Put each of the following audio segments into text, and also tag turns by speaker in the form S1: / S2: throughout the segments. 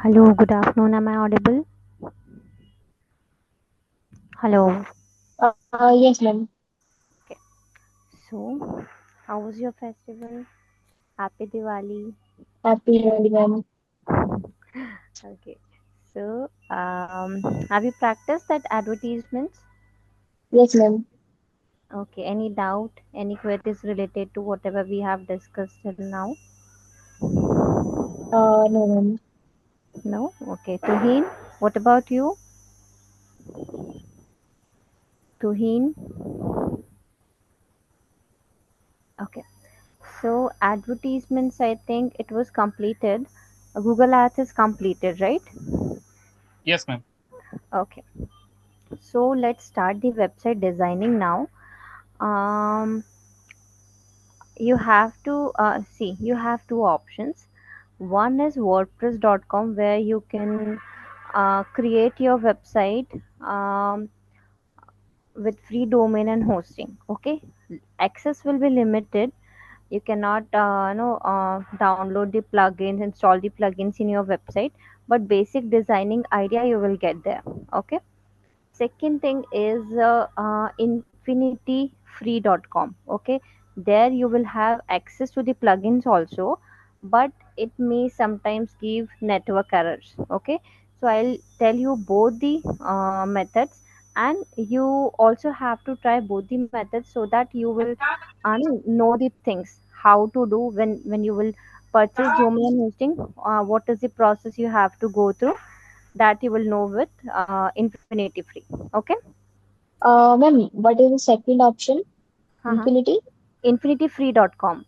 S1: Hello, good afternoon. Am I audible? Hello.
S2: Yes, ma'am.
S1: Okay. So, how was your festival? Happy Diwali.
S2: Happy Diwali, ma'am.
S1: Okay. So, have you practiced that advertisements?
S2: Yes, ma'am.
S1: Okay. Any doubt? Any queries related to whatever we have discussed till now?
S2: No, ma'am.
S1: No. Okay. Tuhin, what about you? Tuhin. Okay. So, advertisements. I think it was completed. Google Ads is completed, right?
S3: Yes, ma'am.
S1: Okay. So let's start the website designing now. Um, you have to see, you have two options. One is WordPress.com where you can create your website with free domain and hosting. Okay, access will be limited. You cannot download the plugins, install the plugins in your website, but basic designing idea you will get there. Okay. Second thing is infinityfree.com. Okay, there you will have access to the plugins also, but it may sometimes give network errors. Okay, so I'll tell you both the methods, and you also have to try both the methods so that you will know the things how to do when you will purchase domain hosting. What is the process you have to go through, that you will know with Infinity Free. Okay.
S2: Ma'am, what is the second option?
S1: Uh-huh.
S2: Infinity?
S1: Infinityfree.com.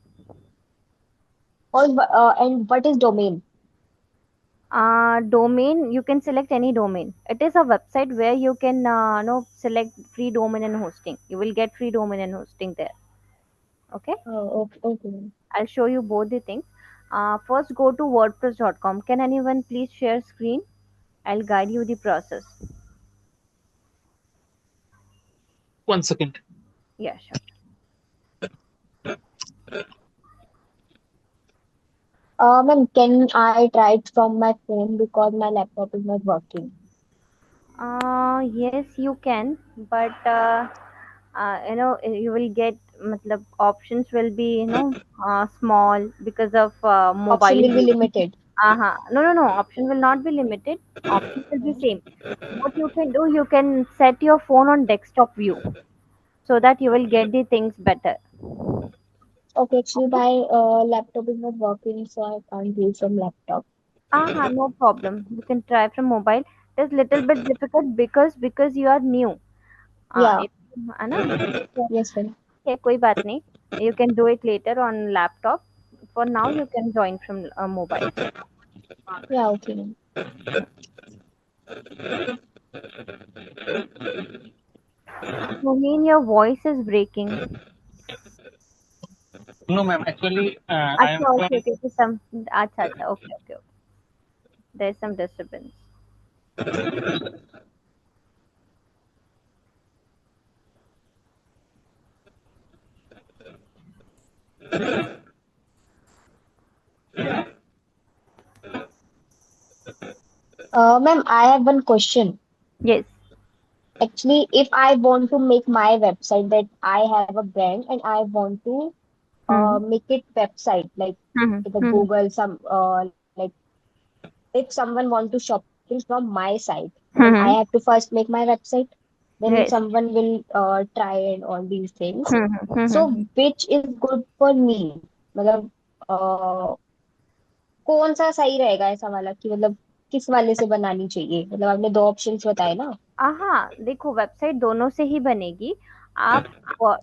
S2: And what is domain?
S1: Domain, you can select any domain. It is a website where you can select free domain and hosting. You will get free domain and hosting there. Okay.
S2: Okay, okay, ma'am.
S1: I'll show you both the things. First, go to WordPress.com. Can anyone please share screen? I'll guide you the process.
S3: 1 second.
S1: Yeah, sure.
S2: Ma'am, can I try it from my phone because my laptop is not working?
S1: Yes, you can, but you will get matlab, options will be small because of
S2: Option
S1: mobile.
S2: will be limited.
S1: No, no, no. Option will not be limited. Options will be same. What you can do, you can set your phone on desktop view so that you will get the things better.
S2: Okay, actually
S1: Okay.
S2: my laptop is not working, so I can't use from laptop.
S1: No problem. You can try from mobile. It's little bit difficult because you are new.
S2: Yeah,
S1: If, है ना?
S2: yes, ma'am.
S1: Okay, कोई बात नहीं. You can do it later on laptop. For now, you can join from mobile.
S2: Yeah, okay, ma'am.
S1: Moheen, your voice is breaking.
S3: No, ma'am. Actually, I am
S1: अच्छा, okay,
S3: from.
S1: okay, okay, some, अच्छा, अच्छा, okay, okay, okay. There's some disturbance.
S2: Ma'am, I have one question.
S1: Yes.
S2: Actually, if I want to make my website that I have a brand and I want to
S1: Hmm.
S2: make it website like
S1: Hmm.
S2: the
S1: Hmm.
S2: Google like if someone want to shopping from my site, then I
S1: Hmm.
S2: have to first make my website. Then
S1: Yes.
S2: someone will try and all these things.
S1: Hmm.
S2: So
S1: Hmm.
S2: which is good for me? मतलब uh, कौन सा सही रहेगा ऐसा वाला कि मतलब किस वाले से बनानी चाहिए? मतलब आपने दो ऑप्शंस बताए ना?
S1: हाँ, देखो वेबसाइट दोनों से ही बनेगी। आप व-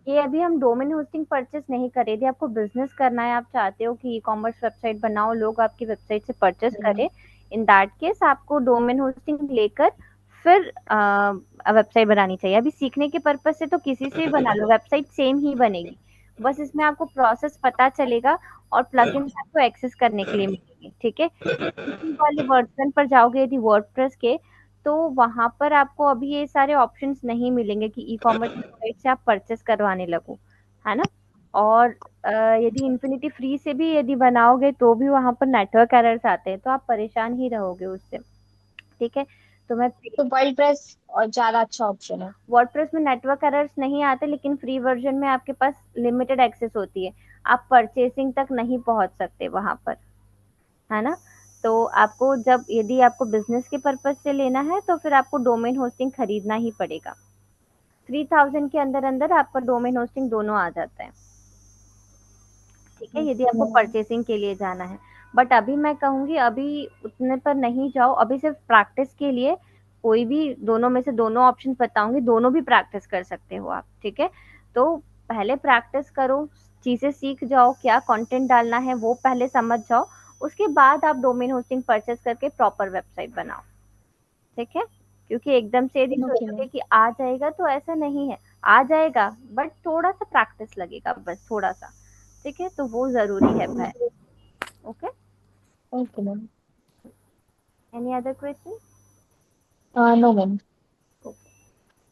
S1: ये अभी हम डोमेन होस्टिंग परचेस नहीं कर रहे थे। आपको बिजनेस करना है, आप चाहते हो कि ई कॉमर्स वेबसाइट बनाओ, लोग आपकी वेबसाइट से परचेस
S2: हम्म,
S1: करें। इन दैट केस आपको डोमेन होस्टिंग लेकर फिर वेबसाइट बनानी चाहिए। अभी सीखने के पर्पज से तो किसी से भी बना लो, वेबसाइट सेम ही बनेगी। बस इसमें आपको प्रोसेस पता चलेगा और प्लगइन्स आपको एक्सेस करने के लिए मिलेंगे। ठीक है, किसी वाले वर्जन पर जाओगे यदि वर्डप्रेस के, तो वहां पर आपको अभी ये सारे ऑप्शंस नहीं मिलेंगे कि ई कॉमर्स वेबसाइट से आप परचेस करवाने लगो, है ना? और यदि इन्फिनिटी फ्री से भी यदि बनाओगे तो भी वहां पर नेटवर्क एरर्स आते हैं, तो आप परेशान ही रहोगे उससे। ठीक है, तो मैं
S2: तो वर्ल्ड प्रेस और ज्यादा अच्छा ऑप्शन है।
S1: वर्डप्रेस में नेटवर्क एरर्स नहीं आते, लेकिन फ्री वर्जन में आपके पास लिमिटेड एक्सेस होती है, आप परचेसिंग तक नहीं पहुंच सकते वहां पर, है ना। तो आपको जब यदि आपको बिजनेस के पर्पज से लेना है तो फिर आपको डोमेन होस्टिंग खरीदना ही पड़ेगा। 3000 के अंदर अंदर आपका डोमेन होस्टिंग दोनों आ जाता है। ठीक है, यदि आपको
S2: Okay.
S1: परचेसिंग के लिए जाना है। बट अभी मैं कहूंगी अभी उतने पर नहीं जाओ, अभी सिर्फ प्रैक्टिस के लिए कोई भी दोनों में से दोनों ऑप्शन बताऊंगी, दोनों भी प्रैक्टिस कर सकते हो आप। ठीक है, तो पहले प्रैक्टिस करो, चीजें सीख जाओ, क्या कंटेंट डालना है वो पहले समझ जाओ, उसके बाद आप डोमेन होस्टिंग परचेस करके प्रॉपर वेबसाइट बनाओ। ठीक है, क्योंकि एकदम से यदि
S2: Okay,
S1: सोचोगे
S2: मैम।
S1: कि आ जाएगा तो ऐसा नहीं है, आ जाएगा बट थोड़ा सा प्रैक्टिस लगेगा, बस थोड़ा सा। ठीक है, तो वो जरूरी है पहले। Okay,
S2: okay ma'am.
S1: Any other question?
S2: No ma'am.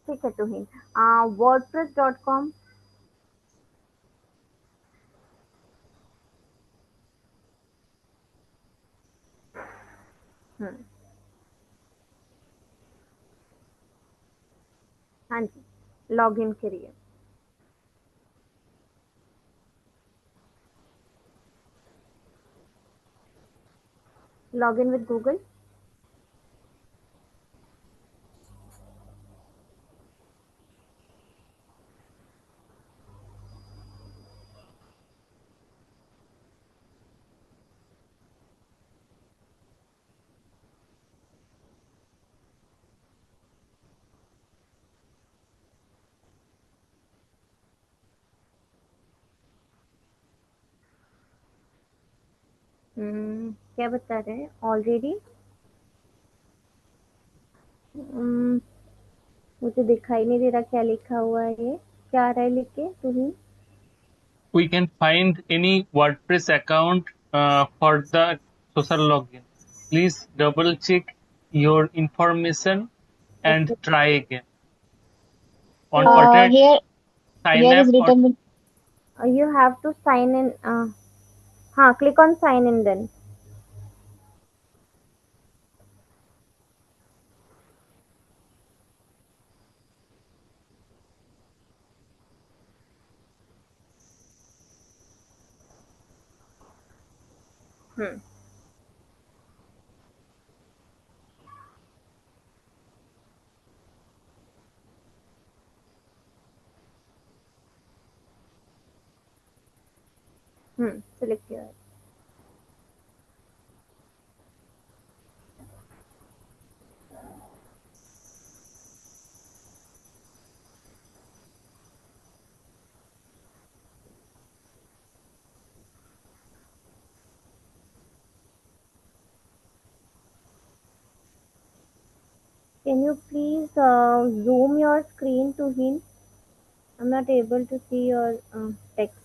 S1: ठीक है तुहिन, wordpress.com। हम्म, हाँ जी, लॉग इन करिए। Log in with Google. क्या बता रहे हैं ऑलरेडी? मुझे दिखाई नहीं दे रहा क्या लिखा हुआ है, ये क्या आ रहा है लिख के तुहिन?
S3: We can find any WordPress account for the social login. Please double check your information and
S1: okay,
S3: try again. On
S1: तो
S3: alternate
S2: Here,
S3: sign
S2: here
S3: up
S2: is
S3: or
S2: written.
S1: You have to sign in. हाँ, click on sign in then. Hmm select किया है। Can you please zoom your screen to him? I'm not able to see your text.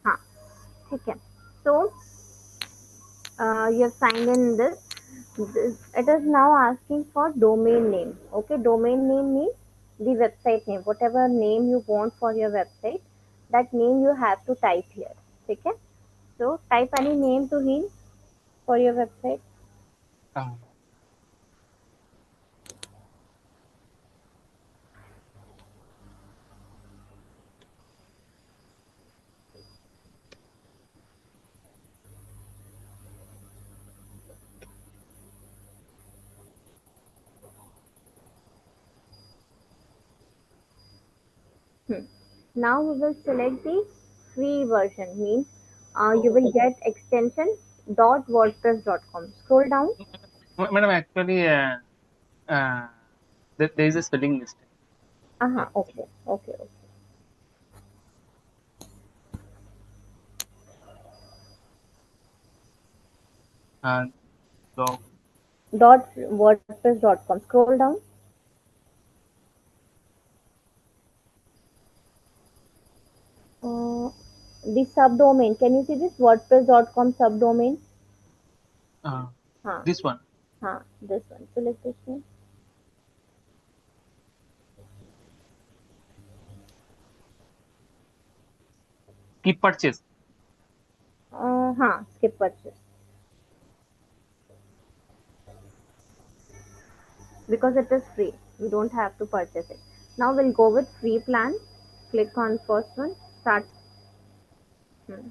S1: हाँ, ठीक है। So you have signed in this. It is now asking for domain name. Okay, domain name means the website name. Whatever name you want for your website, that name you have to type here. ठीक है? So type any name to him for your website.
S3: uh,
S1: Hmm. Now we will select the free version. Means you will get extension .wordpress.com. Scroll down.
S3: madam, actually, uh, there is a spelling mistake.
S1: Uh-huh.
S3: Uh,
S1: Okay. Okay. Okay.
S3: uh, so,
S1: .wordpress.com. Scroll down. Uh, the subdomain. Can you see this WordPress.com subdomain?
S3: uh,
S1: हाँ,
S3: this one.
S1: हाँ, this one. Select this one.
S3: skip purchase.
S1: हाँ, skip purchase because it is free. You don't have to purchase it. Now we'll go with free plan. Click on first one. Start. Hmm.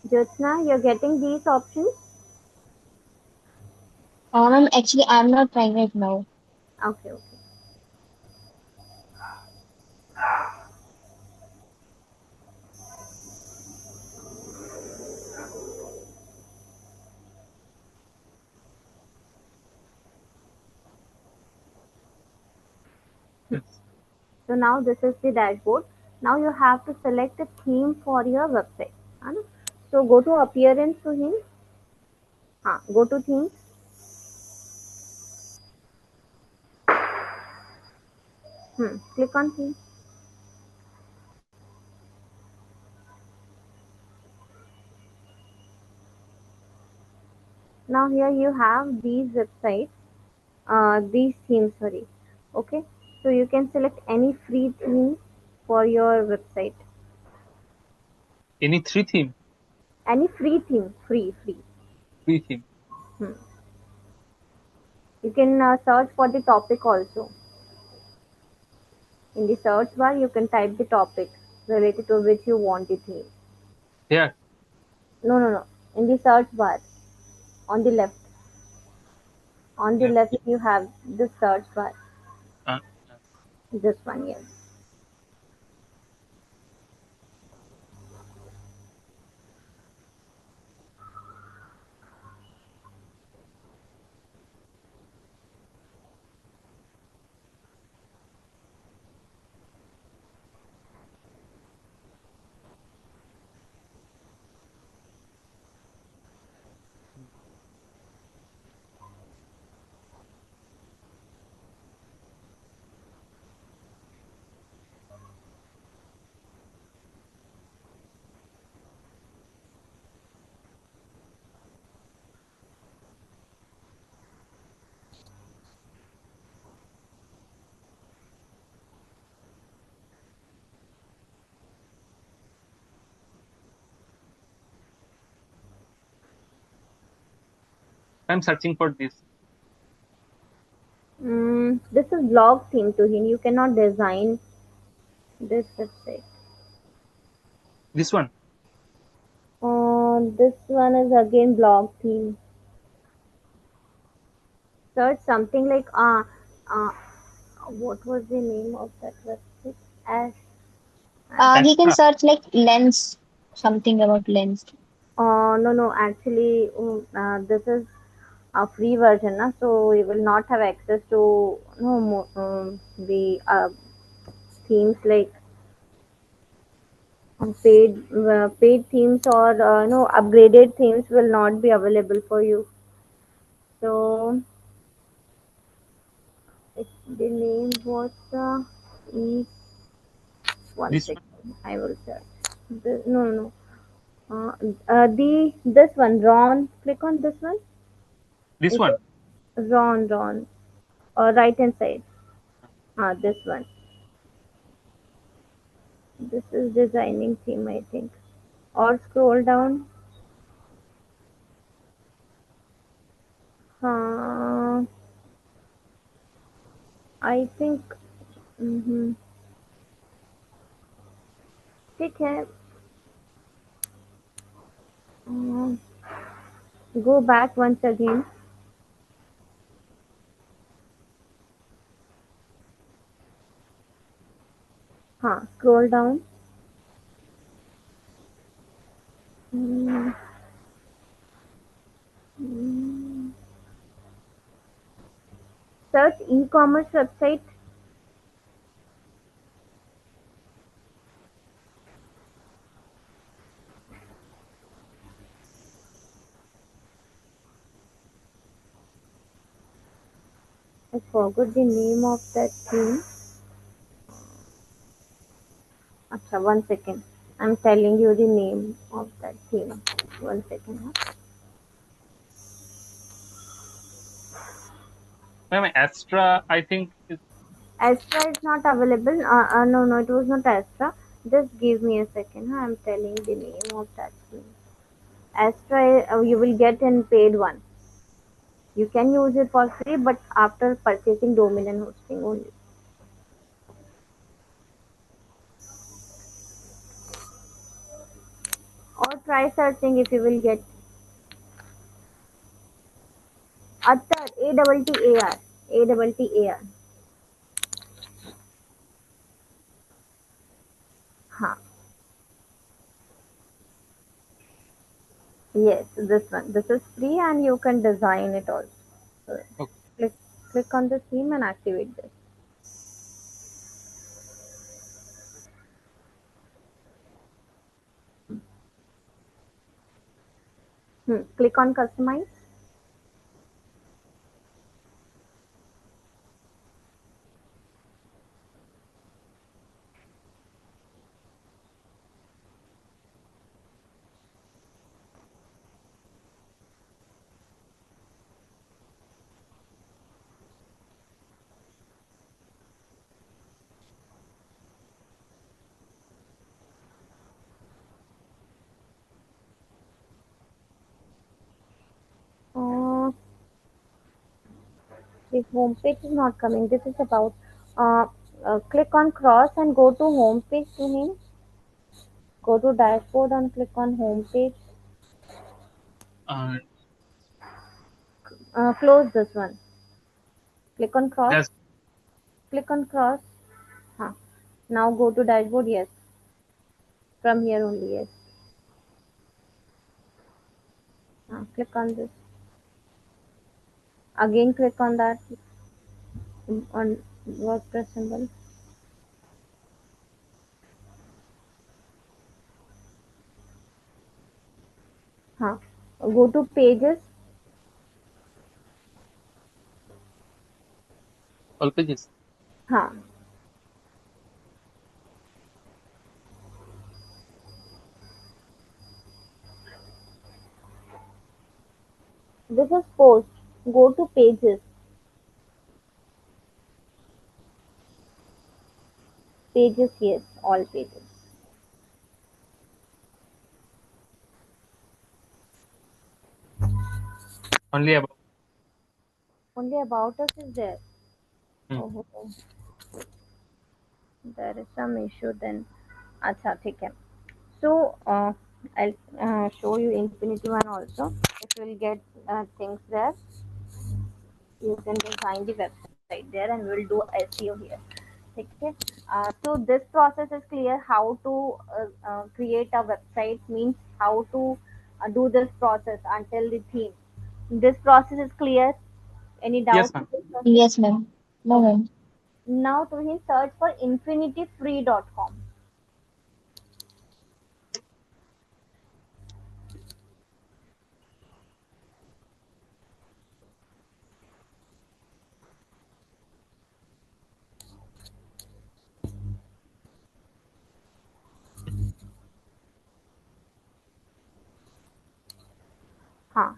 S1: Jyotsna, you're getting these options?
S2: Actually, I'm not trying it now.
S1: Okay, okay.
S3: Yes.
S1: So now this is the dashboard. Now you have to select a theme for your website. है ना? So go to appearance to him. Go to theme. Click on theme. Now here you have these websites, these themes, sorry. Okay, so you can select any free theme for your website.
S3: Any three theme?
S1: Any free theme, free.
S3: Free theme.
S1: Hmm. You can search for the topic also. In the search bar, you can type the topic related to which you want the theme.
S3: Here.
S1: No. In the search bar, on the left. On the
S3: Yeah.
S1: left, you have the search bar.
S3: Uh,
S1: This one, yes.
S3: I'm searching for this.
S1: This is blog theme to him. You cannot design this website.
S3: This one.
S1: This one is again blog theme. Search something like uh what was the name of that website? As
S2: He can
S3: Astra.
S2: search like lens, something about lens.
S1: no. Actually, this is a free version, na? So you will not have access to the themes like paid themes or no upgraded themes will not be available for you. So the name was e one
S3: This one.
S1: second. I will search. No. The this one, Ron. Click on this one.
S3: This
S1: Is
S3: one.
S1: it Ron? Right hand side. This one. This is designing theme, I think. Or scroll down. Uh, I think. Mm-hmm. ठीक है. Uh, Go back once again. Scroll down. Mm, mm. Search e-commerce website. I forgot the name of that theme. Acha, 1 second. I'm telling you the name of that theme. 1 second.
S3: Ma'am, Astra, I think is
S1: Astra is not available. No, no, it was not Astra. Just give me a second. I'm telling the name of that thing. Astra, you will get in paid one. You can use it for free, but after purchasing domain and hosting only. Or try searching if you will get Attar, A-double-T-A-R, A-double-T-A-R. Huh. Yes, this one. This is free and you can design it also. So
S3: Okay.
S1: click, click on the theme and activate this. Click on customize. Uh, the home page is not coming. This is about uh, click on cross and go to home page to him. Go to dashboard and click on home page.
S3: Uh,
S1: Close this one. Click on cross.
S3: yes.
S1: Click on cross. Huh. Now go to dashboard. Yes. From here only. Yes. Click on this. Again click on that on WordPress symbol. Huh. Go to pages.
S3: All pages.
S1: Huh. This is post. Go to pages. Pages, yes, all pages.
S3: Only about.
S1: Only about us is there.
S3: Hmm.
S1: Oh, there is some issue then. अच्छा ठीक है. So I'll show you Infinity one also. If you will get things there, you can design the website there and we'll do SEO here. Okay. So this process is clear how to create a website means how to do this process until the theme. This process is clear. Any doubt
S3: Yes,
S1: in
S3: ma'am.
S1: this process?
S2: Yes, ma'am. No,
S1: Okay.
S2: ma'am.
S1: Now to him search for infinityfree.com.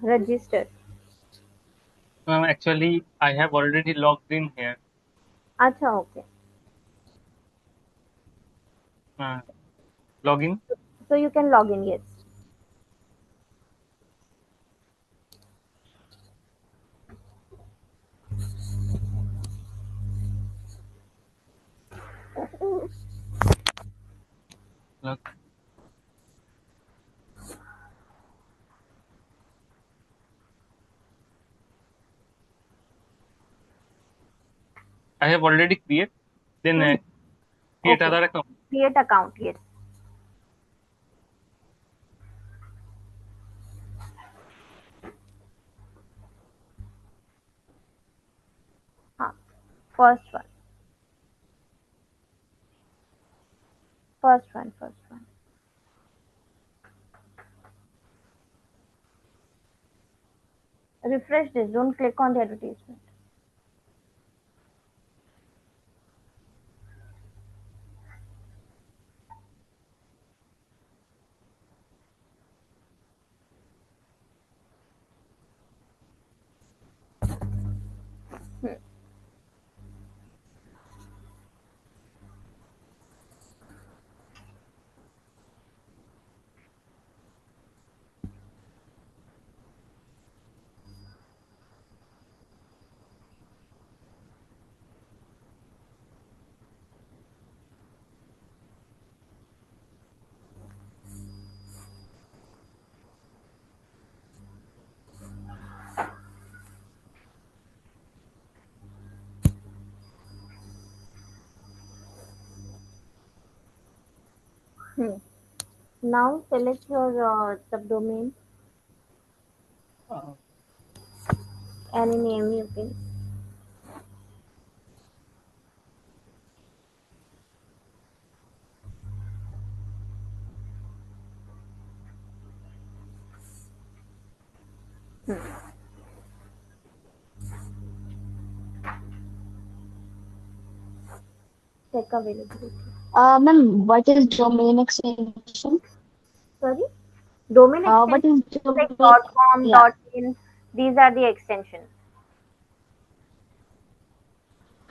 S1: Register.
S3: Actually, I have already logged in here.
S1: Acha, okay.
S3: Uh, Login.
S1: So you can log in, yes.
S3: Log. I have already created. Then
S1: Hmm.
S3: create
S1: Okay.
S3: other account.
S1: Create account, yes. Huh. First one. First one. First one. Refresh this. Don't click on the advertisement. Hmm. Hmm. Now select your subdomain,
S3: Uh,
S1: any name you can. Hmm. Check availability.
S2: Ma'am, what is domain extension?
S1: Sorry, domain
S2: What
S1: extension
S2: is
S1: like
S2: domain?
S1: .com,
S2: Yeah.
S1: .in. These are the extensions.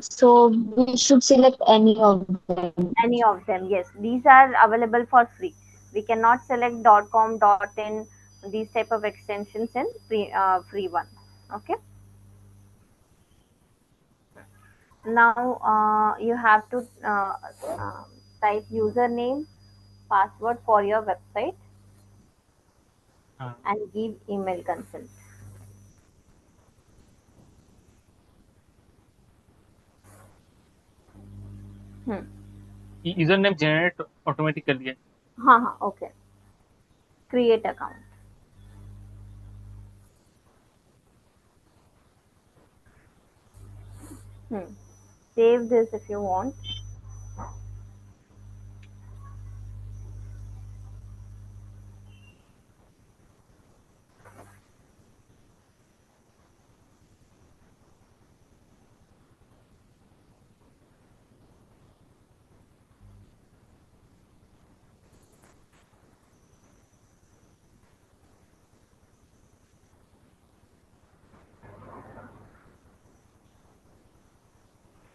S2: So we should select any of them.
S1: Any of them, yes. These are available for free. We cannot select .com, .in, these type of extensions in free one. Okay. Now you have to type username, password for your website,
S3: uh,
S1: and give email consent. Hmm.
S3: username generate automatically.
S1: हाँ हाँ, okay. Create account. Hmm. Save this if you want.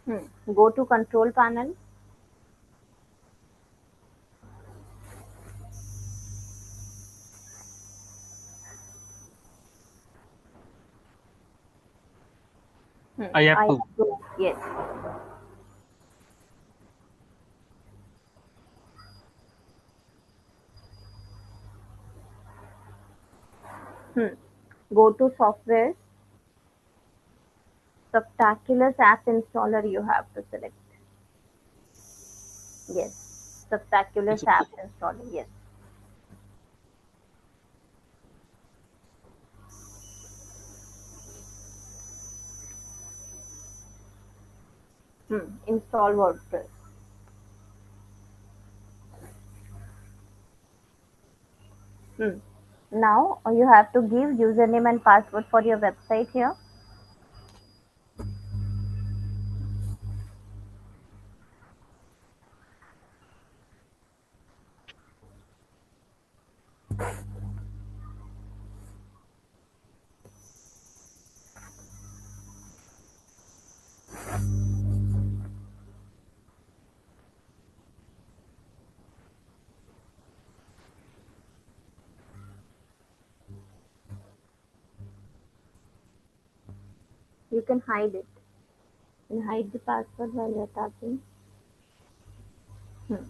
S1: Hmm. Go to control panel. Hmm.
S3: I have
S1: I
S3: to.
S1: approve. Yes. Hmm. Go to software. Subtaculous app installer you have to select. Yes.
S3: It's
S1: Subtaculous app installer. Yes. Hmm. Install WordPress. Hmm. Now you have to give username and password for your website here. You can hide it. And hide the password while you're typing. Hmm.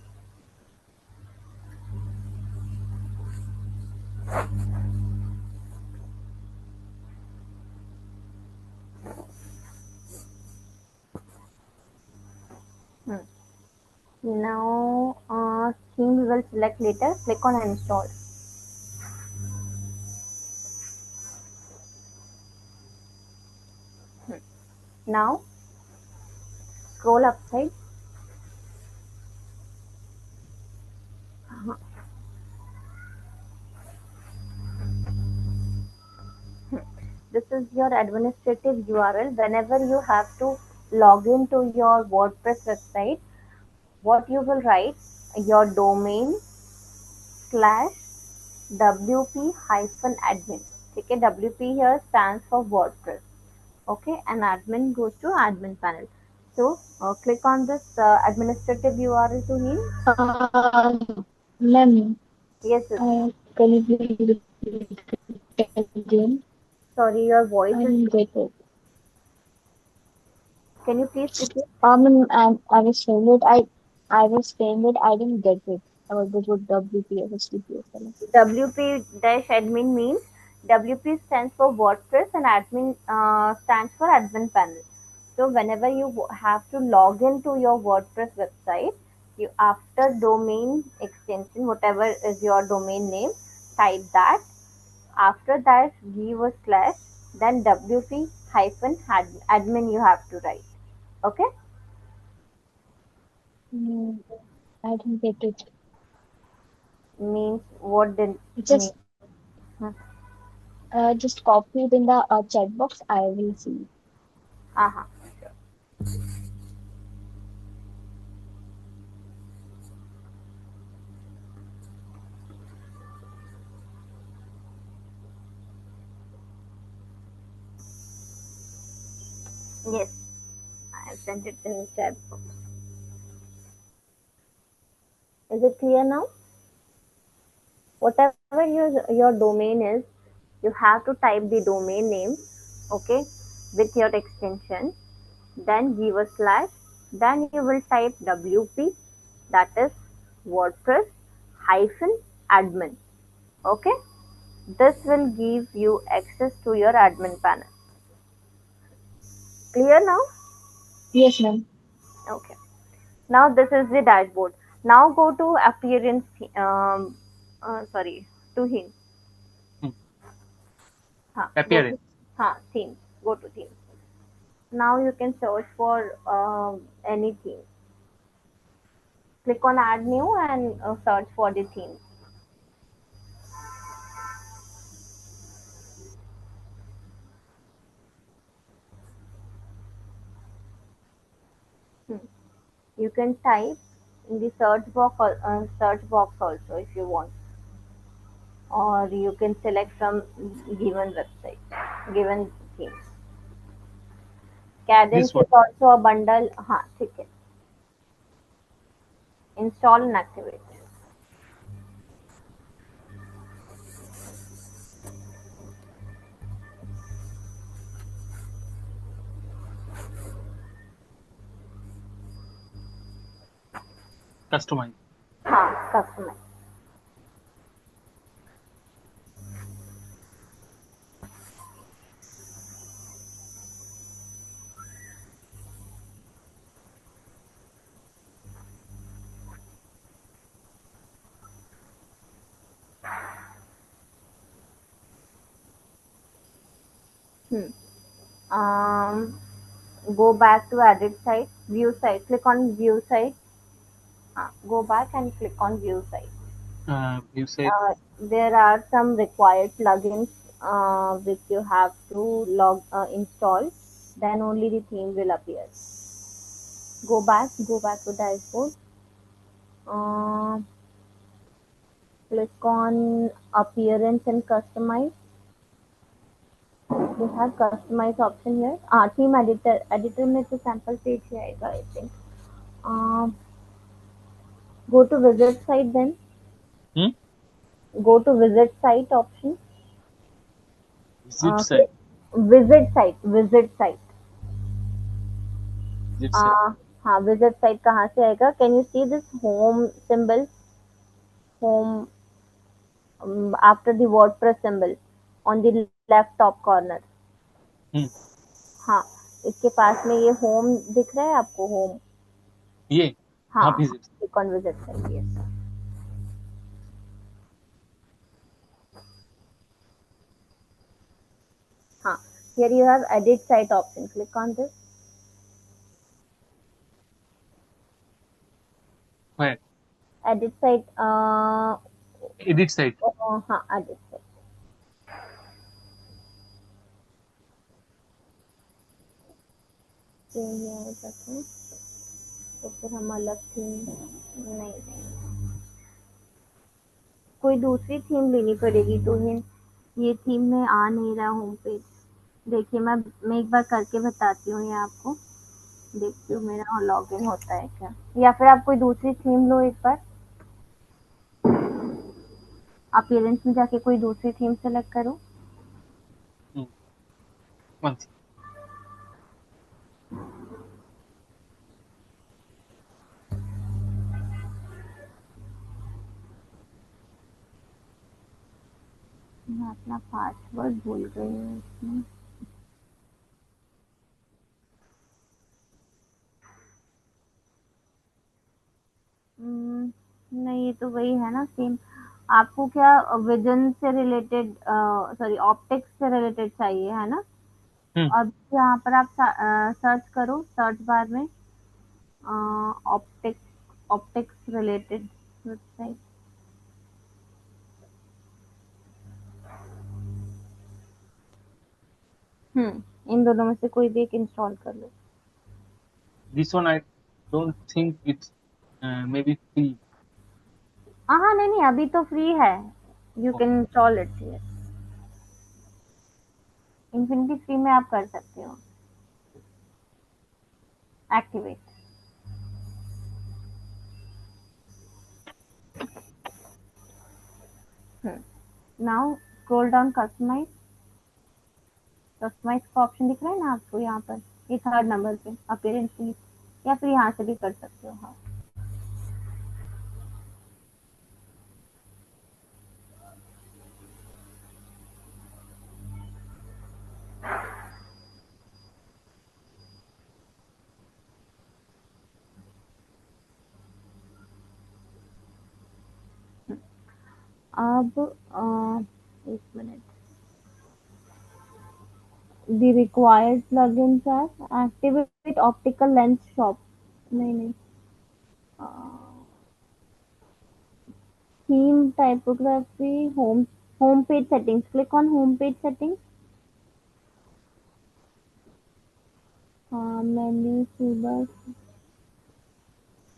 S1: Hmm. Now theme we will select later. Click on install. Hmm. Now scroll upside. Uh-huh. This is your administrative URL. Whenever you have to log into your WordPress website, what you will write, your domain slash WP hyphen admin. Okay, WP here stands for WordPress. Okay, and admin goes to admin panel. So click on this administrative URL to him.
S2: Ma'am,
S1: Yes, yes.
S2: can you please repeat it again?
S1: Sorry, your
S2: I
S1: voice is.
S2: didn't get it.
S1: Can you please repeat?
S2: Ma'am, I was saying it. I was saying it. I didn't get it. I was with WPS, HTTPS.
S1: WP-admin means WP stands for WordPress and admin stands for admin panel. So whenever you have to log into your WordPress website, You after domain extension, whatever is your domain name, type that. After that, give a slash, then wp hyphen admin you have to write. Okay?
S2: Mm, I didn't get it.
S1: Means what did mean?
S2: Just
S1: Huh.
S2: just copy it in the chat box. I will see.
S1: Uh-huh. Yes, I have sent it in chat. Is it clear now? Whatever your domain is, you have to type the domain name, okay, with your extension, then give a slash, then you will type wp, that is WordPress hyphen admin. Okay, this will give you access to your admin panel. Clear now?
S2: Yes, ma'am.
S1: Okay. Now this is the dashboard. Now go to appearance. Sorry, to him.
S3: Hmm.
S1: Go
S3: Appearance.
S1: to themes. Go to themes. Now you can search for any theme. Click on add new and search for the theme. Hmm. You can type in the search box also if you want, or you can select from given website, given theme.
S3: This
S1: Cadence
S3: one.
S1: is also a bundle. ठीक है. Install and activate.
S3: Customize.
S1: Customize. Hmm. Um, Go back to edit site, view site. Click on view site. Go back and click on view site.
S3: You said
S1: There are some required plugins which you have to install. Then only the theme will appear. Go back to dashboard. Uh, Click on appearance and customize. They have customize option here. Theme editor. Editor में तो sample page ही आएगा I think. Um, Go to visit site then.
S3: hmm?
S1: Go to visit site option.
S3: Zip site.
S1: Click visit site. Visit site.
S3: Zip site.
S1: Uh, हाँ visit site कहाँ से आएगा? Can you see this home symbol? Home after the WordPress symbol on the left top corner.
S3: Hmm.
S1: हाँ, इसके पास में ये home दिख रहा है आपको होम.
S3: ये
S1: हाँ,
S3: हाँ भी zip.
S1: click on visit site. Yes. हाँ, here you have edit site option. Click on this.
S3: Where?
S1: Edit site.
S3: Edit site.
S1: हाँ, edit site. ये आएगा क्या? तो फिर हम अलग थीम नहीं. कोई दूसरी थीम लेनी पड़ेगी तुम्हें. ये थीम में आ नहीं रहा होम पेज. देखिए मैं एक बार करके बताती हूँ ये आपको. देखती हूँ मेरा लॉगिन होता है क्या, या फिर आप कोई दूसरी थीम लो एक बार. अपीयरेंस में जाके कोई दूसरी थीम सेलेक्ट करो.
S3: Hmm. One second.
S1: मैं अपना पासवर्ड भूल गई हूँ इसमें. तो वही है ना सेम। आपको क्या विजन से रिलेटेड, सॉरी ऑप्टिक्स से रिलेटेड चाहिए है ना?
S3: हम्म।
S1: अब यहाँ पर आप सर्च करो सर्च बार में ऑप्टिक्स, ऑप्टिक्स रिलेटेड वेबसाइट। इन दोनों में से कोई भी एक इंस्टॉल कर लो।
S3: This one I don't think it's maybe free.
S1: हाँ हाँ, नहीं नहीं, अभी तो फ्री है, you
S3: Oh,
S1: can install it. Infinity free में आप कर सकते हो activate. Now scroll down, customize. Customize का ऑप्शन दिख रहा है ना आपको यहाँ पर, ये थर्ड नंबर पे अपीयरेंस की, या फिर यहाँ से भी कर सकते हो। हाँ, अब एक minute. the required plugins are activate optical lens shop, नहीं नहीं, theme typography, home page settings, click on home page settings। हाँ, मेन्यू सुबह,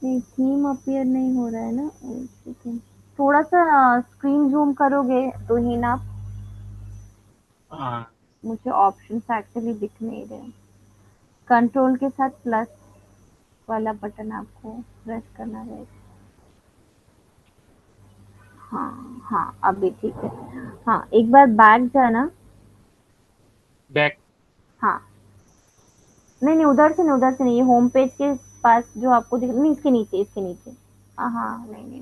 S1: नहीं थीम अपीयर नहीं हो रहा है ना, एक सेकेंड। थोड़ा सा स्क्रीन जूम करोगे तो ही ना,
S3: uh,
S1: मुझे ऑप्शंस एक्चुअली दिख नहीं रहे। कंट्रोल के साथ प्लस वाला बटन आपको प्रेस करना रहेगा। हाँ हाँ, अभी ठीक है। हाँ, एक बार बैक जाना।
S3: back.
S1: हाँ, नहीं नहीं, उधर से नहीं, उधर से नहीं, ये होम पेज के पास जो आपको दिख, नहीं इसके नीचे, इसके नीचे। हाँ, नहीं नहीं,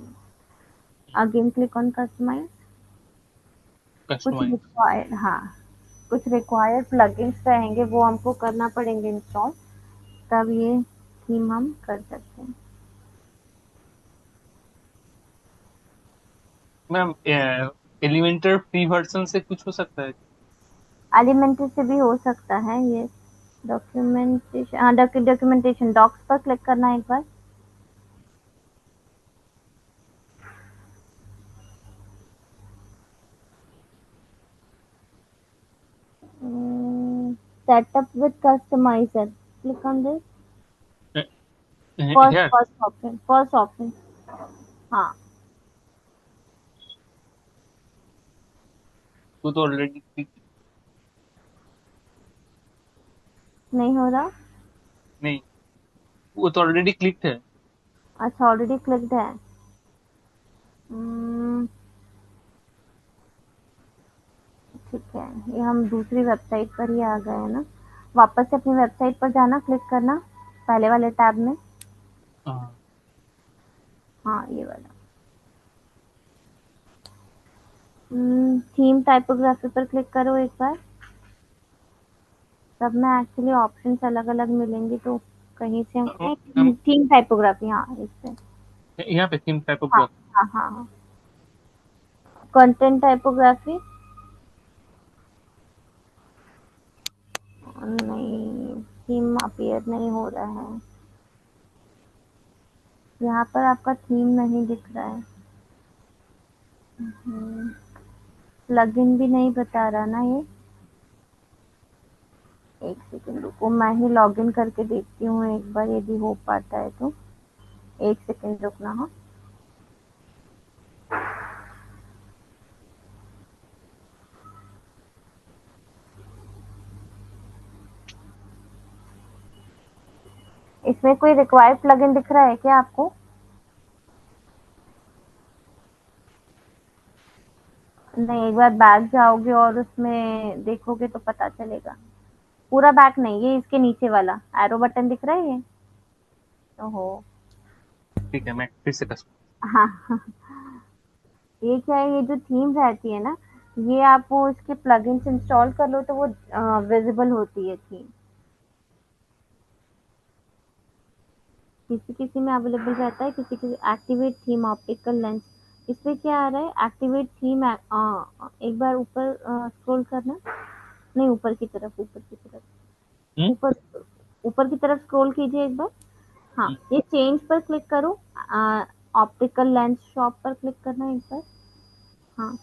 S1: अगेन क्लिक ऑन कस्टमाइज। कुछ
S3: Customize.
S1: रिक्वायर्ड, हाँ, कुछ रिक्वायर्ड प्लगइन्स रहेंगे, वो हमको करना पड़ेंगे इंस्टॉल, तब ये थीम हम कर सकते हैं।
S3: मैम एलिमेंटर फ्री वर्जन से कुछ हो सकता है?
S1: एलिमेंट्री से भी हो सकता है ये। डॉक्यूमेंटेशन, हाँ डॉक्यूमेंटेशन, डॉक्स पर क्लिक करना है एक बार। Setup with customizer, click on this. First
S3: Here,
S1: first option, first option. हाँ,
S3: वो तो ऑलरेडी
S1: नहीं हो रहा।
S3: नहीं, वो तो ऑलरेडी क्लिक है।
S1: अच्छा, ऑलरेडी क्लिक्ड है। हम्म, ठीक है, ये हम दूसरी वेबसाइट पर ही आ गए हैं ना। वापस से अपनी वेबसाइट पर जाना, क्लिक करना पहले वाले टैब में।
S3: हाँ,
S1: हाँ, ये वाला। थीम टाइपोग्राफी पर क्लिक करो एक बार। सब में एक्चुअली ऑप्शंस अलग अलग मिलेंगे, तो कहीं से हम
S3: मैम
S1: थीम टाइपोग्राफी, हाँ इस पे।
S3: यहाँ पे थीम टाइप ऑफ
S1: हाँ
S3: ब्लॉक।
S1: हाँ हाँ हाँ, कंटेंट टाइपोग्राफी, नहीं, थीम अपीयर नहीं हो रहा है, यहाँ पर आपका थीम नहीं दिख रहा है। प्लगइन भी नहीं बता रहा ना ये। एक सेकंड रुको, मैं ही लॉगिन करके देखती हूँ एक बार, यदि हो पाता है तो। एक सेकंड रुकना। हाँ, इसमें कोई रिक्वायर्ड प्लगइन दिख रहा है क्या आपको? नहीं, एक बार बैक जाओगे और उसमें देखोगे तो पता चलेगा। पूरा बैक नहीं, ये इसके नीचे वाला एरो बटन दिख रहा है ये। ओहो।
S3: ठीक है, मैं फिर से कस्टम।
S1: हाँ हाँ, ये क्या है, ये जो थीम रहती है ना, ये आप वो इसके प्लगइन्स इंस्टॉल कर लो तो वो विजिबल होती है थीम। किसी किसी में अवेलेबल रहता है, किसी किसी एक्टिवेट थीम ऑप्टिकल लेंस। इस पे क्या आ रहा है, एक्टिवेट थीम। एक बार ऊपर स्क्रॉल करना, नहीं ऊपर की तरफ, ऊपर की तरफ,
S3: हम्म
S1: ऊपर ऊपर की तरफ स्क्रॉल कीजिए एक बार। हाँ,
S3: हम्म,
S1: ये चेंज पर क्लिक करो, ऑप्टिकल लेंस शॉप पर क्लिक करना एक बार। हाँ,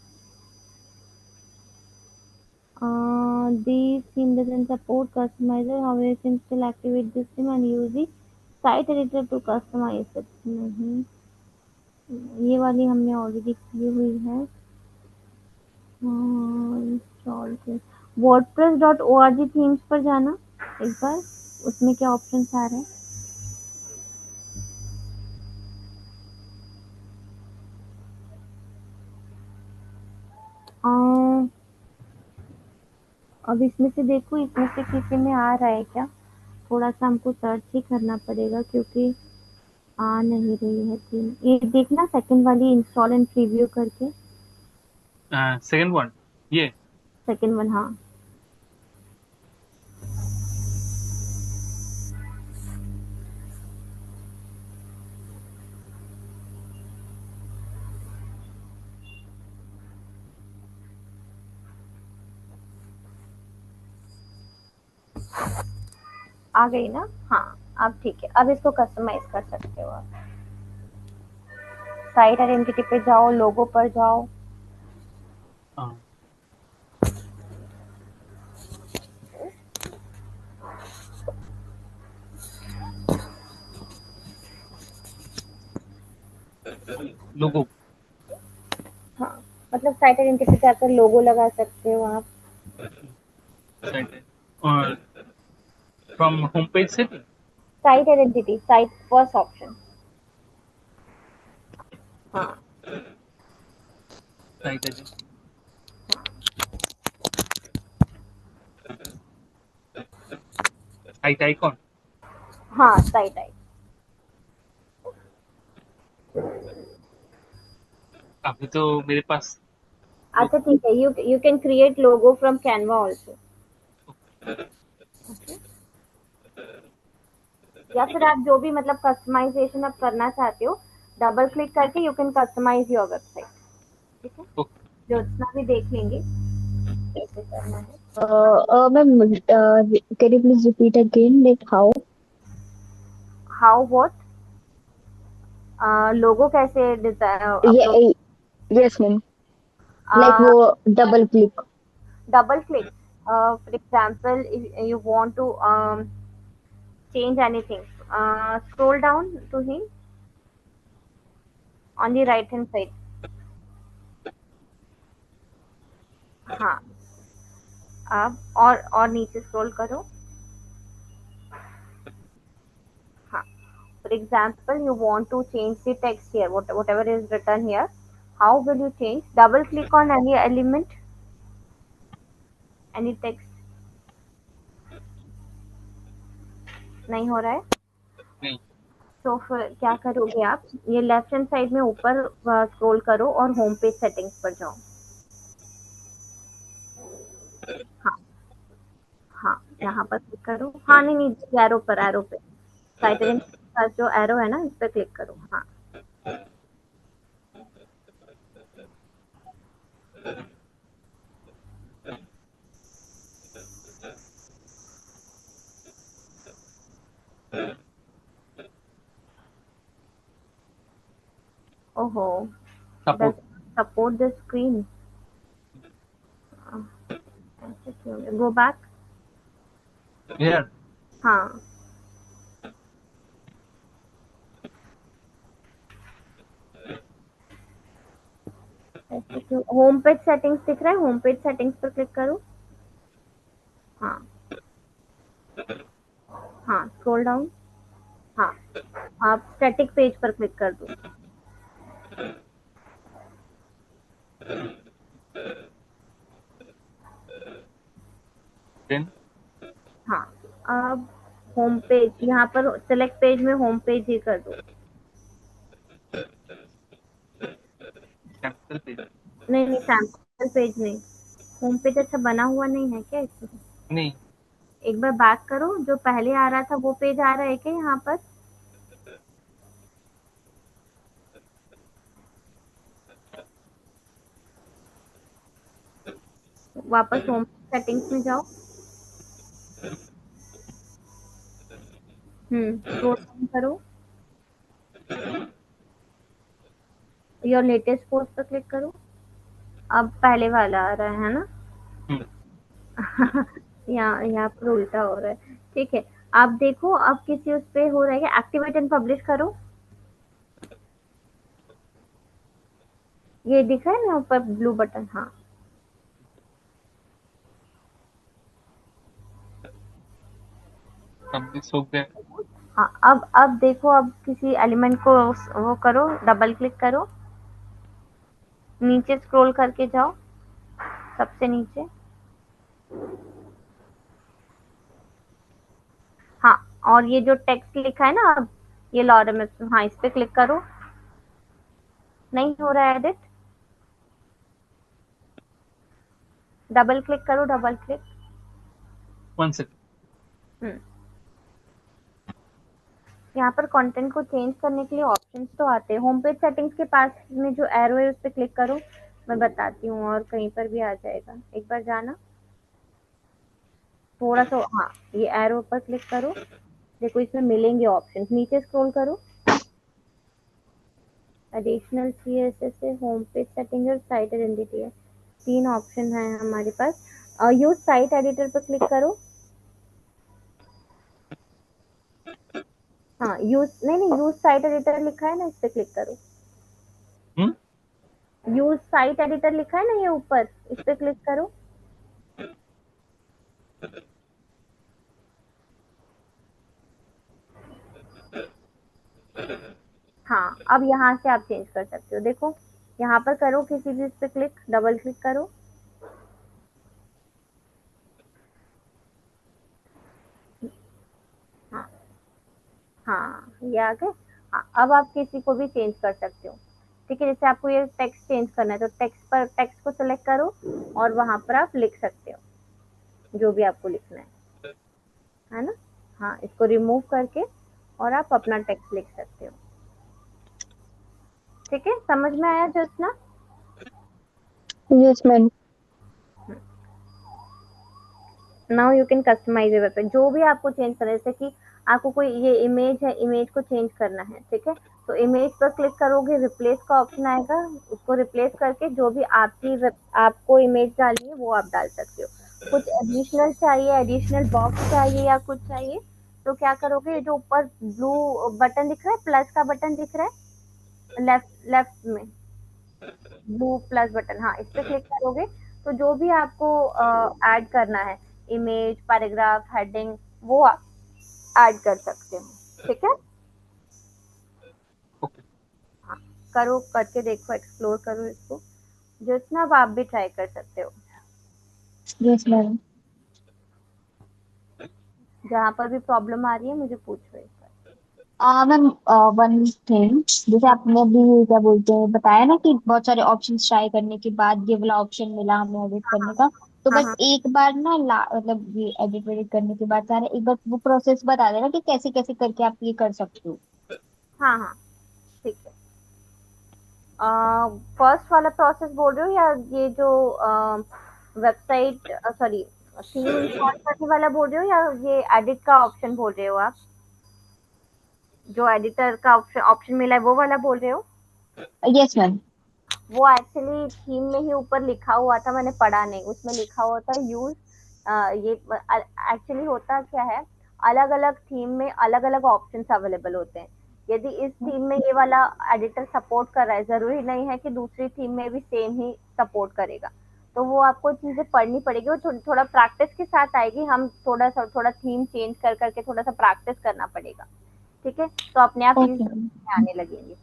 S1: these theme doesn't support customizer, however you can still activate this theme and use the site editor to customize it। नहीं, ये वाली हमने ऑलरेडी की हुई है। इंस्टॉल के wordpress.org थीम्स पर जाना एक बार, उसमें क्या ऑप्शन आ रहे हैं। अ, अब इसमें से देखो, इसमें से किसी में आ रहा है क्या, थोड़ा सा हमको सर्च ही करना पड़ेगा क्योंकि आ नहीं रही है थीम। ये देखना सेकंड वाली, इंस्टॉल एंड प्रीव्यू करके।
S3: सेकंड वन, ये
S1: सेकंड वन, हाँ। आ गई ना। हाँ, अब ठीक है, अब इसको कस्टमाइज कर सकते हो आप। साइट आइडेंटिटी पे जाओ, लोगो पर जाओ।
S3: लोगो,
S1: हाँ, मतलब साइट आइडेंटिटी जाकर लोगो लगा सकते हो आप।
S3: और फ्रॉम होम पेज से भी।
S1: Site identity, site first option. हाँ,
S3: साइट साइट आइकॉन।
S1: हाँ साइट आई।
S3: अभी तो मेरे पास
S1: अच्छा ठीक है, you can create logo from Canva also. या फिर आप जो भी मतलब कस्टमाइजेशन आप करना चाहते हो, डबल क्लिक करके you can customize your website. ठीक है, ज्योत्सना भी देख लेंगे कैसे करना है।
S2: Ma'am, can you please repeat again, like how?
S1: How what, logo कैसे design
S2: Yeah,
S1: upload.
S2: yes, ma'am. Like वो double click.
S1: double click, for example if you want to change anything, scroll down to him on the right hand side। हाँ, अब और नीचे scroll करो। हाँ, for example you want to change the text here, whatever is written here, how will you change? Double click on any element, any text। नहीं हो रहा है,
S3: नहीं।
S1: तो फिर क्या करोगे आप, ये लेफ्ट हैंड साइड में ऊपर स्क्रॉल करो और होम पेज सेटिंग्स पर जाओ। हाँ, हाँ यहाँ पर क्लिक करो। हाँ नहीं नहीं, एरो पर, एरो पे, साइट का जो एरो है ना, इस पर क्लिक करो। हाँ, ओहो,
S3: support.
S1: Does support the screen. ऐसे क्यों, गो बैक।
S3: हियर।
S1: हाँ, ऐसे क्यों, होम पेज सेटिंग्स दिख रहा है, होम पेज सेटिंग्स पर क्लिक करो। हाँ, हाँ स्क्रॉल डाउन। हाँ, आप स्टैटिक पेज पर क्लिक कर दो।
S3: देन
S1: हाँ, अब होम पेज, यहाँ पर सिलेक्ट पेज में होम पेज ही कर दो।
S3: Cancel page.
S1: नहीं नहीं, सैम्पल पेज नहीं, होम पेज अच्छा बना हुआ नहीं है क्या इसमें।
S3: नहीं।
S1: एक बार बैक करो, जो पहले आ रहा था वो पेज आ रहा है क्या यहाँ पर। वापस होम सेटिंग्स में जाओ। स्क्रॉल डाउन करो, योर लेटेस्ट पोस्ट पर क्लिक करो। अब पहले वाला आ रहा है ना?
S3: हम्म,
S1: यहाँ पर उल्टा हो रहा है। ठीक है, आप देखो अब किसी उस पे हो रहा है क्या? एक्टिवेट एंड पब्लिश करो। ये दिख रहा है ना ऊपर ब्लू बटन? हाँ,
S3: अब हो गया।
S1: हाँ। अब देखो, अब किसी एलिमेंट को वो करो, डबल क्लिक करो, नीचे स्क्रॉल करके जाओ, सबसे नीचे। हाँ, और ये जो टेक्स्ट लिखा है ना, अब ये लॉरम, हाँ, इस पे क्लिक करो। नहीं हो रहा है एडिट? डबल क्लिक करो, डबल क्लिक।
S3: 1 सेकंड।
S1: हम्म यहाँ पर कंटेंट को चेंज करने के लिए ऑप्शंस तो आते हैं। होम पेज सेटिंग्स के पास में जो एरो है उस पर क्लिक करो, मैं बताती हूँ, और कहीं पर भी आ जाएगा, एक बार जाना थोड़ा सा। हाँ, ये एरो पर क्लिक करो, देखो इसमें मिलेंगे ऑप्शंस, नीचे स्क्रॉल करो। एडिशनल सीएसएस है, होम पेज सेटिंग और साइट आइडेंटिटी है, तीन ऑप्शन है हमारे पास। यूज साइट एडिटर पर क्लिक करो। हाँ, यूज नहीं नहीं, यूज साइट एडिटर लिखा है ना, इस पे क्लिक करो।
S3: हम्म,
S1: यूज साइट एडिटर लिखा है ना ये ऊपर, इस पे क्लिक करो। हाँ, अब यहाँ से आप चेंज कर सकते हो, देखो यहाँ पर करो, किसी भी इस पे क्लिक, डबल क्लिक करो। हाँ, हाँ, ये आ गए। हाँ, अब आप किसी को भी चेंज कर सकते हो। ठीक है, जैसे आपको ये टेक्स्ट चेंज करना है तो टेक्स्ट को सिलेक्ट करो, और वहां पर आप लिख सकते हो जो भी आपको लिखना है ना? हाँ, इसको रिमूव करके और आप अपना टेक्स्ट लिख सकते हो। ठीक है, समझ में आया Jyotsna?
S2: Yes ma'am.
S1: Now you can customize your website, जो भी आपको चेंज करना है, जैसे कि आपको कोई ये इमेज है, इमेज को चेंज करना है, ठीक है, तो इमेज पर क्लिक करोगे, रिप्लेस का ऑप्शन आएगा, उसको रिप्लेस करके जो भी आपको इमेज डालनी है वो आप डाल सकते हो। कुछ एडिशनल चाहिए, एडिशनल बॉक्स चाहिए या कुछ चाहिए, तो क्या करोगे, जो ऊपर ब्लू बटन दिख रहा है, प्लस का बटन दिख रहा है लेफ्ट लेफ्ट में, ब्लू प्लस बटन, हाँ, इस पे क्लिक करोगे तो जो भी आपको ऐड करना है, इमेज, पैराग्राफ, हेडिंग, वो आप ऐड कर सकते हो। ठीक है,
S3: ओके।
S1: हाँ, करो, करके देखो, एक्सप्लोर करो इसको, जितना अब आप भी ट्राई कर सकते हो।
S2: Yes ma'am.
S1: जहाँ पर भी प्रॉब्लम आ रही है मुझे पूछो एक बार।
S2: मैम, वन थिंग, जैसे आपने अभी क्या बोलते हैं बताया ना कि बहुत सारे ऑप्शन ट्राई करने के बाद ये वाला ऑप्शन मिला हमें एडिट करने का, तो
S1: हाँ,
S2: बस
S1: हाँ,
S2: एक बार ना मतलब ये एडिट वेडिट करने के बाद सारा एक बार वो प्रोसेस बता देना कि कैसे कैसे करके आप ये कर सकते हो।
S1: हाँ, हाँ, ठीक है। फर्स्ट वाला प्रोसेस बोल रहे हो, या ये जो वेबसाइट, सॉरी, थीम इंस्टॉल करने वाला बोल रहे हो, या ये एडिट का ऑप्शन बोल रहे हो आप? जो एडिटर का ऑप्शन ऑप्शन मिला है वो वाला बोल रहे हो?
S2: Yes ma'am.
S1: वो एक्चुअली थीम में ही ऊपर लिखा हुआ था, मैंने पढ़ा नहीं, उसमें लिखा हुआ था यूज, ये एक्चुअली होता क्या है, अलग अलग थीम में अलग अलग ऑप्शंस अवेलेबल होते हैं। यदि इस थीम में ये वाला एडिटर सपोर्ट कर रहा है, जरूरी नहीं है कि दूसरी थीम में भी सेम ही सपोर्ट करेगा, तो वो आपको चीजें पढ़नी पड़ेगी, वो थोड़ा प्रैक्टिस के साथ आएगी, हम थोड़ा थीम चेंज कर करके थोड़ा सा प्रैक्टिस करना पड़ेगा। ठीक है, तो अपने आप
S2: ओके मैम।
S1: चीज आने लगेंगी।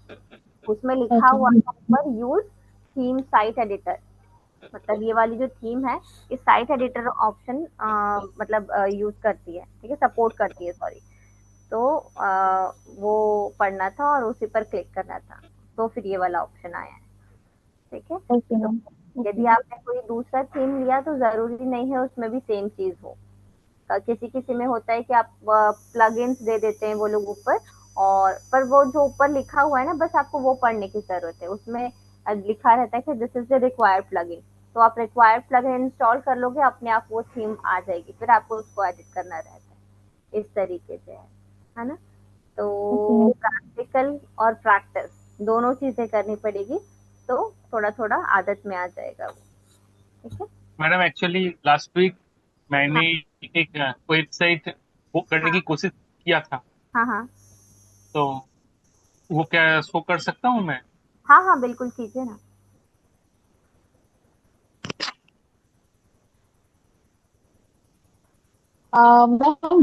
S1: उसमें लिखा
S2: ओके
S1: हुआ था ऊपर, यूज थीम साइट एडिटर, मतलब ये वाली जो थीम है, इस साइट एडिटर ऑप्शन मतलब यूज करती है, ठीक है, सपोर्ट करती है, सॉरी। तो वो पढ़ना था और उसी पर क्लिक करना था, तो फिर ये वाला ऑप्शन आया है। ठीक है,
S2: ओके
S1: तो
S2: मैम।
S1: यदि
S2: ओके।
S1: आपने कोई दूसरा थीम लिया तो जरूरी नहीं है उसमें भी सेम चीज हो। किसी किसी में होता है कि आप प्लगइन्स दे देते हैं वो लोग ऊपर, और पर वो जो ऊपर लिखा हुआ है ना, बस आपको वो पढ़ने की जरूरत है, उसमें लिखा रहता है कि this is the required plugin, तो आप रिक्वायर्ड प्लगइन इंस्टॉल कर लोगे, अपने आप वो थीम आ जाएगी, फिर आपको उसको एडिट करना रहता है। इस तरीके से है ना। तो
S2: ओके।
S1: प्रैक्टिकल और प्रैक्टिस दोनों चीजें करनी पड़ेगी, तो थोड़ा थोड़ा आदत में आ जाएगा वो। ठीक है।
S3: मैडम एक्चुअली लास्ट वीक
S1: हाँ
S3: मैंने एक वेबसाइट बुक करने की
S1: हाँ
S3: कोशिश किया था,
S1: हाँ हाँ
S3: तो वो क्या शो कर सकता हूँ मैं?
S1: हाँ हाँ, बिल्कुल कीजिए ना।
S2: मैम,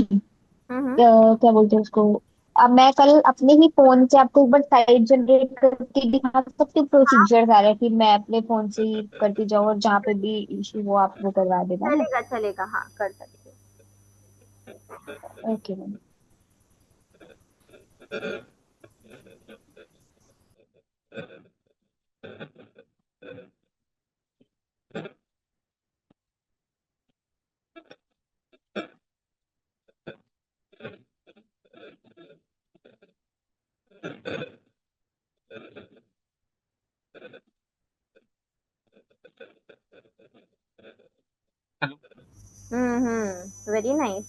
S1: हम्म।
S2: क्या बोलते हैं उसको, अब मैं कल अपने ही फोन से आपको एक बार साइट जनरेट करके दिखा सकती हूँ, प्रोसीजर सारा, कि मैं अपने फोन से ही करती जाऊँ और जहाँ पे भी इशू वो आप वो करवा देना ना।
S1: चलेगा चलेगा, हाँ कर सकते हैं।
S2: Okay ma'am.
S3: Hello.
S1: Very nice.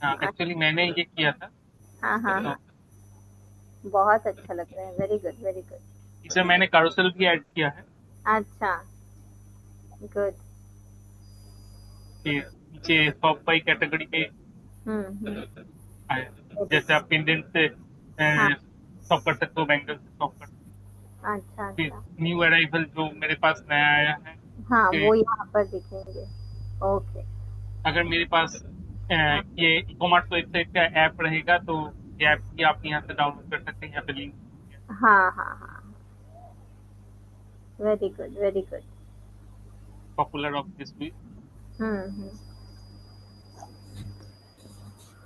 S3: हाँ, एक्चुअली मैंने ये किया था,
S1: हाँ हाँ
S3: तो
S1: हाँ, बहुत अच्छा लग रहा है, वेरी गुड वेरी गुड।
S3: इसमें मैंने carousel भी ऐड किया है
S1: अच्छा, गुड।
S3: कि नीचे शॉप बाई कैटेगरी में
S1: हम्म।
S3: आया।
S1: वेरी
S3: जैसे
S1: गुड।
S3: आप पेंडेंट से
S1: हाँ,
S3: शॉप कर सकते हो, बैंगल से शॉप कर सकते
S1: अच्छा
S3: हो। फिर
S1: अच्छा।
S3: न्यू अराइवल जो मेरे पास नया आया है
S1: हाँ,
S3: कि
S1: वो यहाँ पर दिखेंगे। ओके।
S3: अगर मेरे पास
S1: हाँ
S3: ये ई कॉमर्स वेबसाइट का ऐप रहेगा, तो ये ऐप भी आप यहाँ से डाउनलोड कर सकते हैं। यहाँ पे लिंक
S1: हाँ हाँ हाँ, very good very good.
S3: Popular of this week
S1: hmm.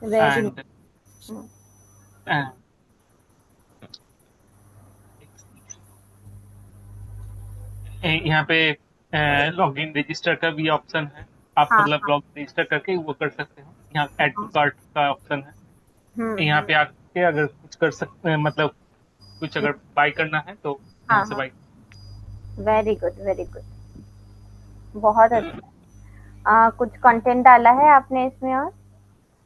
S1: Very.
S3: And यहाँ पे लॉगिन रजिस्टर का भी ऑप्शन है। आप
S1: हाँ
S3: मतलब
S1: हाँ।
S3: लॉग रजिस्टर करके वो कर सकते हो। यहाँ ऐड टू कार्ट का ऑप्शन है। यहाँ
S1: हम्म।
S3: पे आके अगर कुछ कर सकते हैं, मतलब कुछ अगर बाय करना है तो यहाँ
S1: हाँ
S3: से
S1: हाँ,
S3: bye.
S1: Very good very good, बहुत अच्छा। कुछ कंटेंट डाला है आपने इसमें और?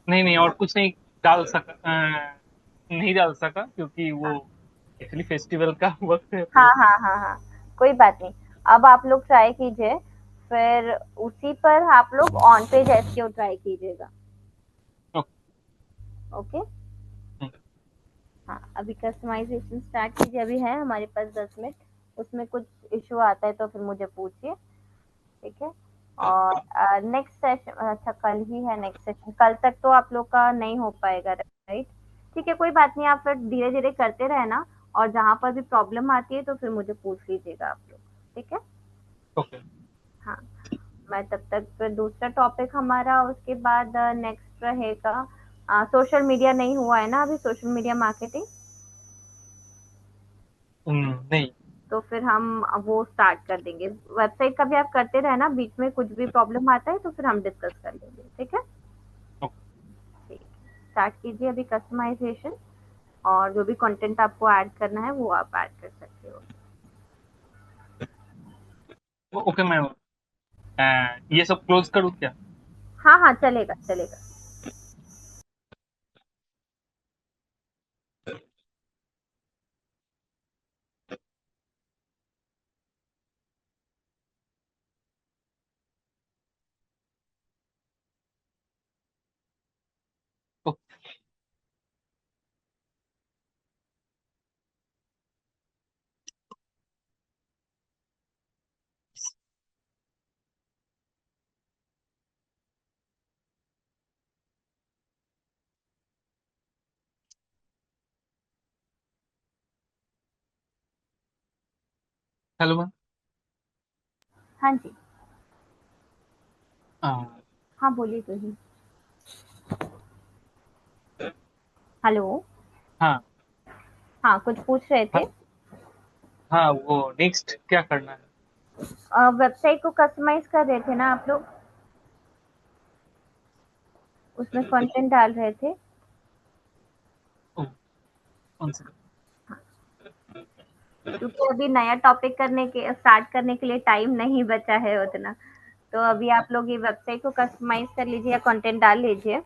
S3: नहीं नहीं, और कुछ नहीं डाल सका, नहीं डाल सका क्योंकि वो एक्चुअली फेस्टिवल का वक्त है,
S1: हाँ
S3: तो
S1: हाँ हाँ हाँ, कोई बात नहीं। अब आप लोग ट्राई कीजिए, फिर उसी पर आप लोग ऑन पेज एसईओ ट्राई कीजिएगा।
S3: ओके।
S1: ओके। हाँ, अभी कस्टमाइजेशन स्टार्ट कीजिए, अभी है हमारे पास 10 मिनट। उसमें कुछ इशू आता है तो फिर मुझे पूछिए। ठीक है। और नेक्स्ट सेशन, अच्छा कल ही है नेक्स्ट सेशन, कल तक तो आप लोग का नहीं हो पाएगा, राइट? ठीक है, कोई बात नहीं, आप फिर धीरे धीरे करते रहना, और जहाँ पर भी प्रॉब्लम आती है तो फिर मुझे पूछ लीजिएगा आप लोग। ठीक है।
S3: ओके।
S1: हाँ, मैं तब तक फिर दूसरा टॉपिक हमारा उसके बाद नेक्स्ट रहेगा। सोशल मीडिया नहीं हुआ है ना अभी, सोशल मीडिया मार्केटिंग।
S3: नहीं।
S1: तो फिर हम वो स्टार्ट कर देंगे। वेबसाइट का भी आप करते रहना, बीच में कुछ भी प्रॉब्लम आता है तो फिर हम डिस्कस कर लेंगे। ठीक है।
S3: ओके।
S1: ठीक, स्टार्ट कीजिए अभी कस्टमाइजेशन, और जो भी कंटेंट आपको ऐड करना है वो आप ऐड कर सकते हो।
S3: ओके मैम, ये सब क्लोज करूँ क्या?
S1: हाँ हाँ, चलेगा चलेगा।
S3: Hello ma'am.
S1: हाँ जी।
S3: हाँ।
S1: हाँ, बोलिए बोलिए। हेलो।
S3: हाँ।
S1: हाँ, कुछ पूछ रहे थे?
S3: हाँ, वो नेक्स्ट क्या करना है?
S1: वेबसाइट को कस्टमाइज कर रहे थे ना आप लोग, उसमें कंटेंट डाल रहे थे।
S3: ओ, कौन सा?
S1: क्योंकि अभी नया टॉपिक करने के स्टार्ट करने के लिए टाइम नहीं बचा है उतना। तो अभी आप लोग ये वेबसाइट को कस्टमाइज कर लीजिए या कंटेंट डाल लीजिए।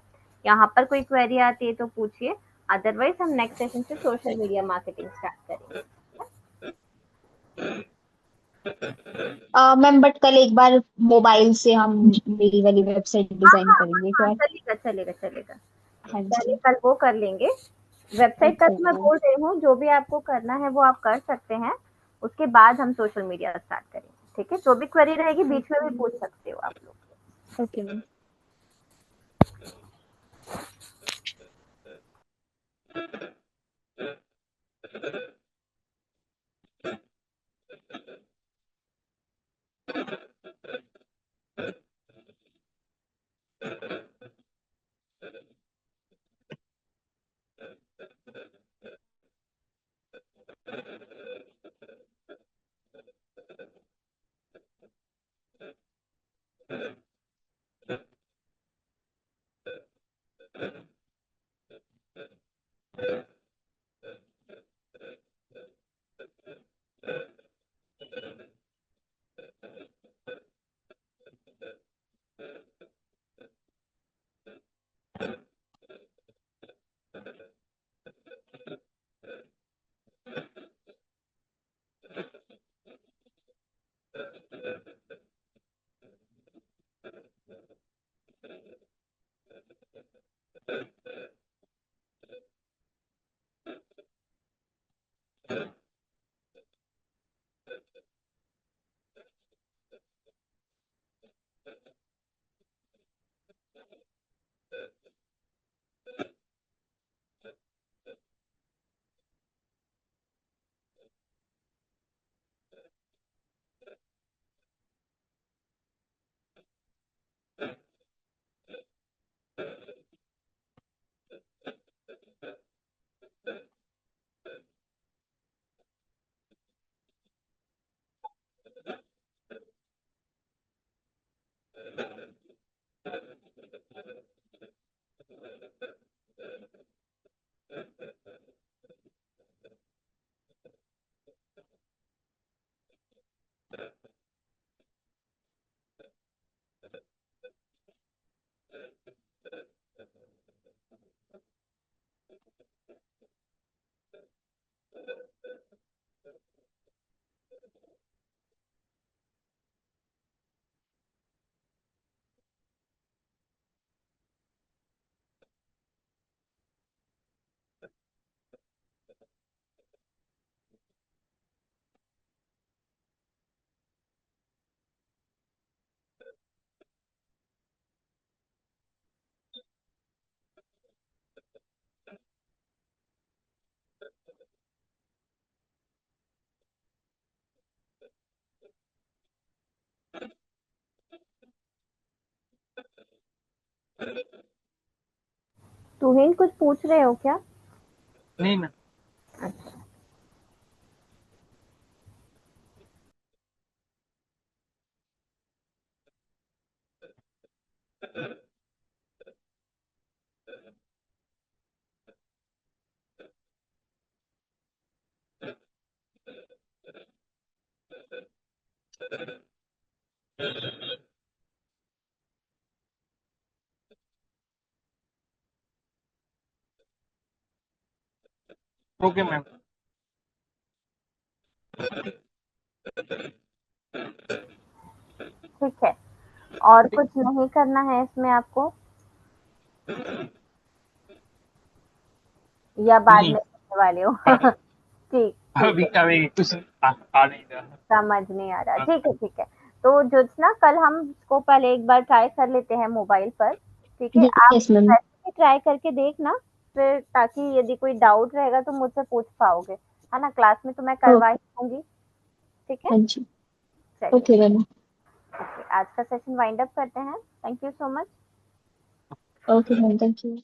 S1: यहाँ पर कोई क्वेरी आती है तो पूछिए, अदरवाइज हम नेक्स्ट सेशन से सोशल मीडिया मार्केटिंग स्टार्ट करेंगे।
S2: मैम बट कल एक बार मोबाइल से हम मेरी वाली वेबसाइट
S1: हाँ
S2: डिजाइन
S1: हाँ हाँ
S2: करेंगे
S1: हाँ,
S2: क्या?
S1: चलेगा चलेगा चलेगा।
S2: हाँ
S1: पहले
S2: जी।
S1: कल वो कर लेंगे। वेबसाइट का
S2: ओके
S1: तो मैं
S2: मैम।
S1: बोल रही हूँ, जो भी आपको करना है वो आप कर सकते हैं। उसके बाद हम सोशल मीडिया स्टार्ट करेंगे। ठीक है, जो भी क्वेरी रहेगी बीच में भी पूछ सकते हो आप लोग।
S2: Okay ma'am.
S1: तुहिन कुछ पूछ रहे हो क्या?
S3: नहीं मैम।
S1: अच्छा।
S3: Okay ma'am.
S1: ठीक है, और कुछ नहीं करना है इसमें आपको, या बाद
S3: नहीं।
S1: में करने वाले हो? ठीक, ठीक
S3: अभी
S1: है।
S3: अभी कुछ आ नहीं रहा।
S1: समझ नहीं आ रहा,
S3: हाँ।
S1: ठीक है ठीक है। तो ज्योत्सना, कल हम इसको पहले एक बार ट्राई कर लेते हैं मोबाइल पर। ठीक है, आप
S2: यस मैम।
S1: वैसे भी ट्राई करके देखना, फिर ताकि यदि कोई डाउट रहेगा तो मुझसे पूछ पाओगे, है ना? क्लास में तो मैं करवा ही दूंगी। ठीक है,
S2: हाँ जी।
S1: चलिए।
S2: Okay ma'am.
S1: ओके, आज का सेशन वाइंड अप करते हैं। Thank you so much.
S2: Okay ma'am, thank you.